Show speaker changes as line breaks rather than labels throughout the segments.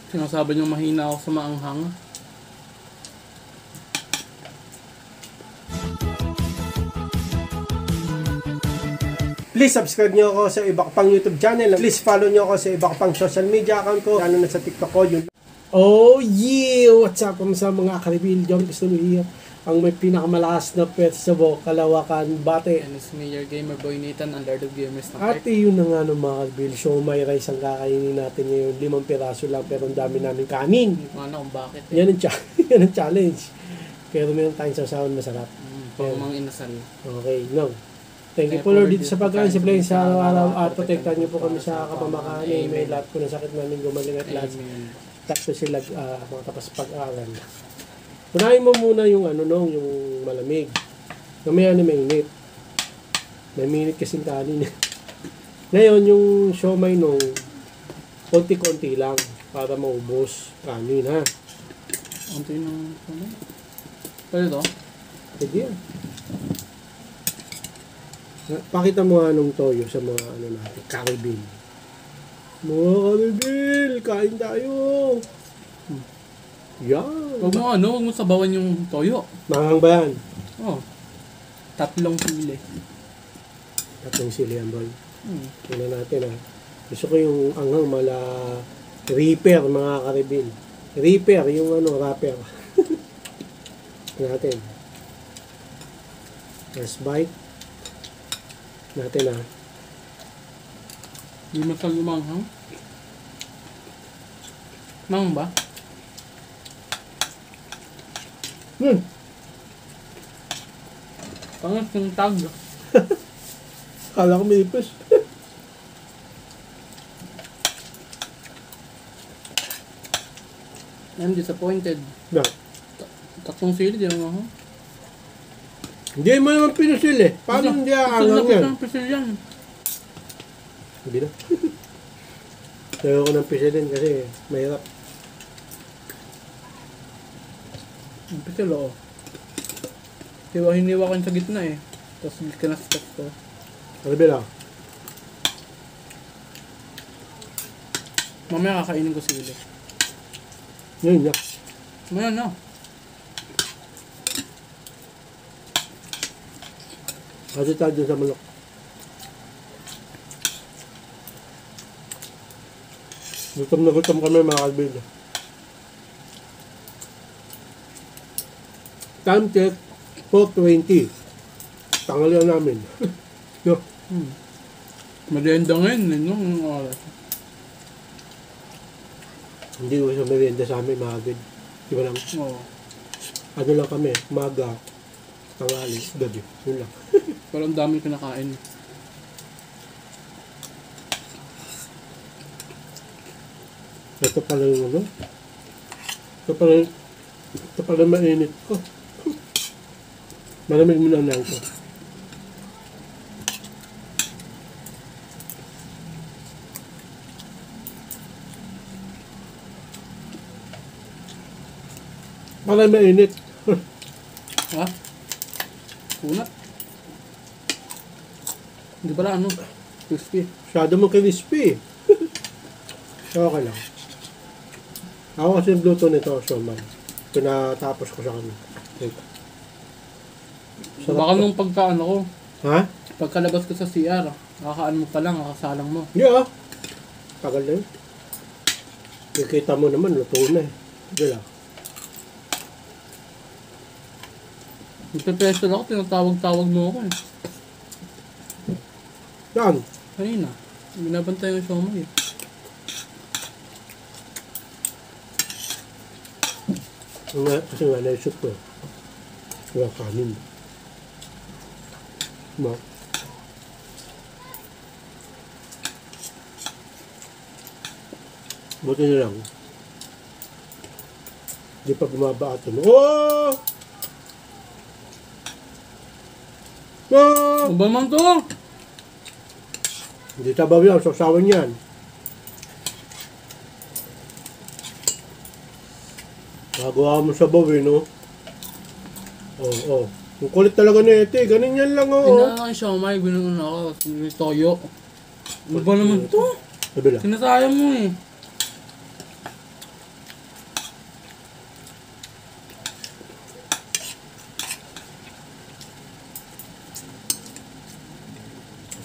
Sinasabi niyo mahina ako sa maanghang.
Please subscribe nyo ako sa iba ko pang YouTube channel. Please follow nyo ako sa iba ko pang social media account ko. Lalo na sa TikTok ko. Yun. Oh yeah! What's up sa mga karibil? John Cristo here. Ang may pinakamalakas na pets sa Kalawakan, Bate.
And it's me, your gamer boy Nathan, ang Lord of Gamers na
At yun na nga ng mga karibil. So may rice ang kakainin natin ngayon. 5 piraso lang pero ang dami namin kanin.
Hindi ko alam kung bakit
Yan ang, yan ang challenge. Pero meron tayong sasawan masarap.
Pang mga inasal.
Okay, no. Thank you po Lord dito sa pagkain, sa blessing sa araw-araw at protektahan niyo po kami sa kapamakaan. May lahat po ng sakit namin gumaling at lahat. Tapos sila mga tapos pag-aaral. Unahin mo muna yung yung malamig. Mamaya na mainit. May minute kasing kanin. Ngayon yung siomay nung konti-konti lang para maubos kanin ha.
Konti ng pwede to?
Pwede yan. Pakita mo anong toyo sa mga natin, karibil. Mga karibil, kain tayo. Yan.
Huwag mo sabawan yung toyo.
Mangang ba yan?
Oh. 3 sili.
3 sili yan, boy. Tingnan natin ha. Gusto ko yung anghang mala reaper, mga karibil. Reaper, yung wrapper. Natin. First bite. Natin ha.
Hindi masal yung manghang. Manghang ba? Pangas yung tag.
Kala ko may ipis.
I'm disappointed.
No.
3 sili, di naman ako.
Hindi mo naman pinusil eh. Paano hindi aangang yan?
Ang pisil yan.
Hindi na. Tayo ko ng pisilin kasi mahirap.
Ang pisil oo. Hiniwa ko sa gitna eh. Tapos kinastas ko.
Karbila.
Mamaya kakainin ko sili.
Yun na.
Mamaya na.
Kasi tayo dun sa manok. Gutom na gutom kami mga karbila. Time check 4:20. Tanghalian namin. Yo.
Merienda ngayon eh, no? Anong oras?
Hindi ko sa merienda sa amin mga karbila. Di ba lang?
Oo.
Ano lang kami, umaga, tanghali, gabi. Yun lang.
Pero ang dami kinakain.
Ito pala yung Ito pala mainit ko. Malamig muna lang ito. Pala mainit.
Ha? Kunat? Hindi pala crispy.
Masyado mo crispy. Okay lang. Ako kasi yung bluto nito, siomay. Pinatapos ko sa kanya.
Baka nung pagkaan ako,
Ha?
pagkalabas ko sa CR, kakakaan mo pa lang, kakasalang mo.
Yeah. Tagal na yun. Kikita mo naman, luto na eh. Hindi lang.
Nagpe-pressure ako, tinatawag-tawag mo ako eh.
Yan.
Kanina, binabantay yung siomay eh.
Kasi nga naisip ko. Wala kanin. Ma. Buti na lang. Di pa bumaba ato. Oh! Oh!
Ano ba naman to?
Hindi tabaw yan. Sasawan yan. Nagawa mo sa bawi, no? Oo. Ang kulit talaga na ito eh. Ganun yan lang, oo.
Tinala ko yung siomay, binunan ako, yung toyo. Ano ba naman to?
Sabi lang.
Sinasayang mo eh.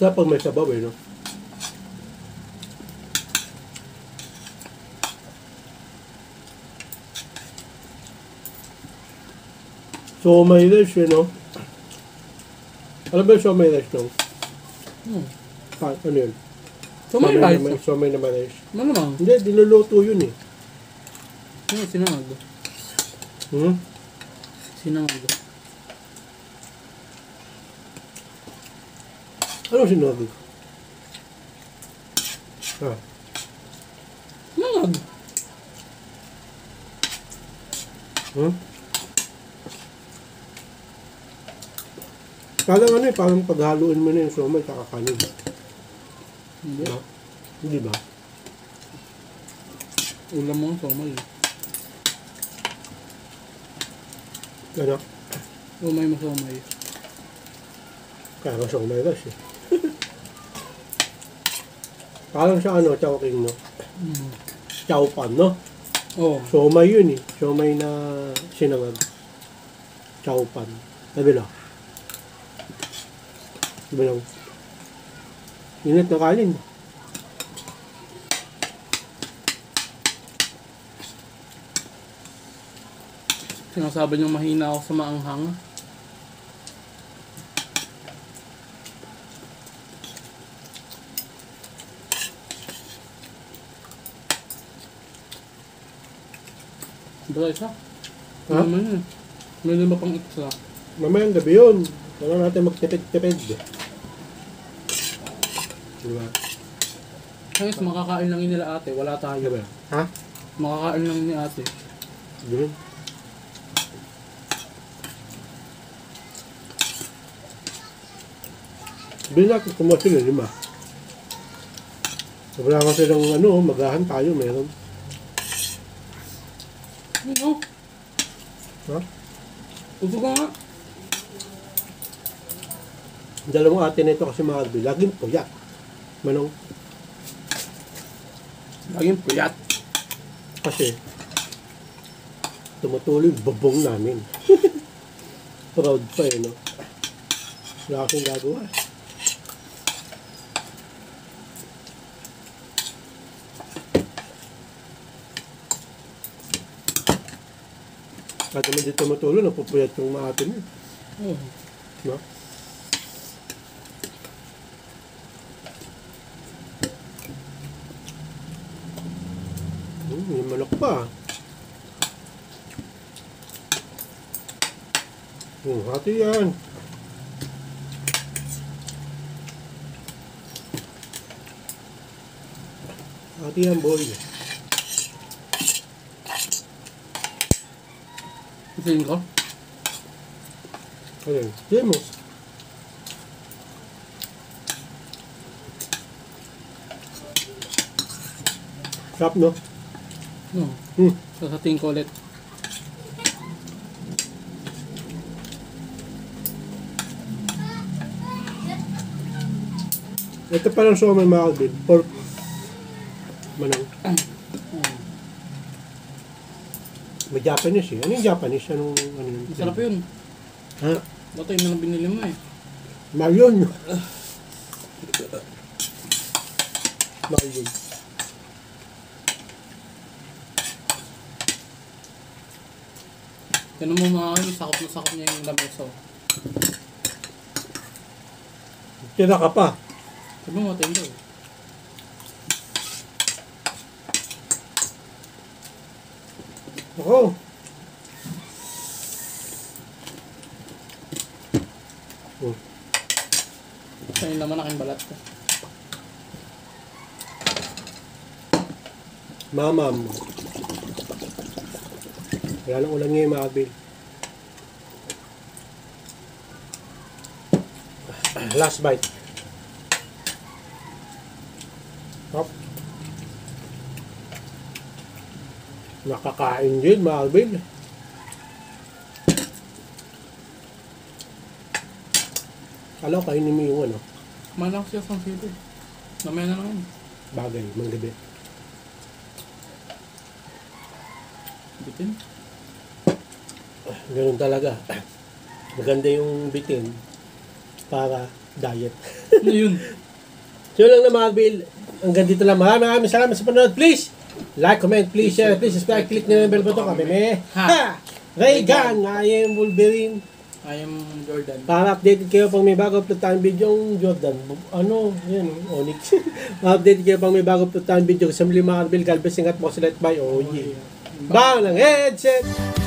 Sa pag may sabaw eh, no? So, may rice eh, no? Alam ba yung so may rice, no? Ano yun?
So may rice.
So may naman rice.
Malamang.
Hindi, dinuluto yun eh.
Ano, sinangag. Sinangag.
Ano sinabi?
Sinangag.
Parang ano eh, parang paghaluin mo na yung somay kakakanin.
Hindi.
No? Hindi ba?
Ulam mo ang somay.
Ano?
Umay mo somay.
Kaya nga somay rice eh. Parang sa ano, chowking, no? Chowpan, no?
Oo.
Somay yun eh. Somay na sinangag. Chowpan. Sabi lang. Sabi lang. Init na kanin.
Sinasabi niyong mahina ako sa maanghang. Bala isa?
Ha?
Ano naman yun? May lima pang extra.
Mamayang gabi yun. Kailangan natin magtipid-tipid. Diba?
Ayos, makakain lang yun nila ate. Wala tayo.
Diba? Ha?
Makakain lang ni ate.
Diba? Sabihin natin kumuha sila 5. Wala kasi ng ano, magahan tayo meron.
Ano?
Ha?
Uso ka nga.
Dalawang ate nito kasi mga albi, laging puyat. Manong?
Laging puyat.
Kasi tumutuloy yung babong namin. Proud pa eh, no? Wala akong gagawa. At naman dito tumutuloy, napupuyat yung mga ate mo.
Oo.
No? May manok pa. Hati yan. Hati yan, boy.
Tingin ko.
Ayan, sige mo. Sarap, no?
No. Sasating ko ulit.
Ito parang somay mga kalbid. Pork. Manang. May Japanese eh. Ano yung Japanese? Anong ano yun?
Masarap yun.
Ha?
Dati yun na lang binili mo eh.
Marion. Marion.
Tinan mo mga ano, sakop na sakop niya yung lamesa.
Tira ka pa.
Sabi mo, tendo.
Ako.
Sa'yo naman aking balat ko.
Mamam. Wala nang ulam ngayon mga kalbid. Last bite. Hop. Nakakain din mga kalbid. Alam ko kainin mo yung ano,
Kumain siya sa sito. Mamaya na lang yun.
bagay, manggabi.
Bitin.
Ganun talaga. Maganda yung bitin para Diet.
Ano yun?
So lang na mga Bill. Hanggang dito lang. Maraming salamat sa panonood. Please, like, comment, please share, please subscribe, click nyo yung bell button. Kami Reagan, I am Wolverine.
I am Jordan.
Para updated kayo pag may bago upload tayong video yung Jordan. Ano, yan, Onyx. Updated kayo pag may bago upload tayong video. Sa muli mga Bill, God bless, ingat po sa let by. Oh yeah. Bang ng headset!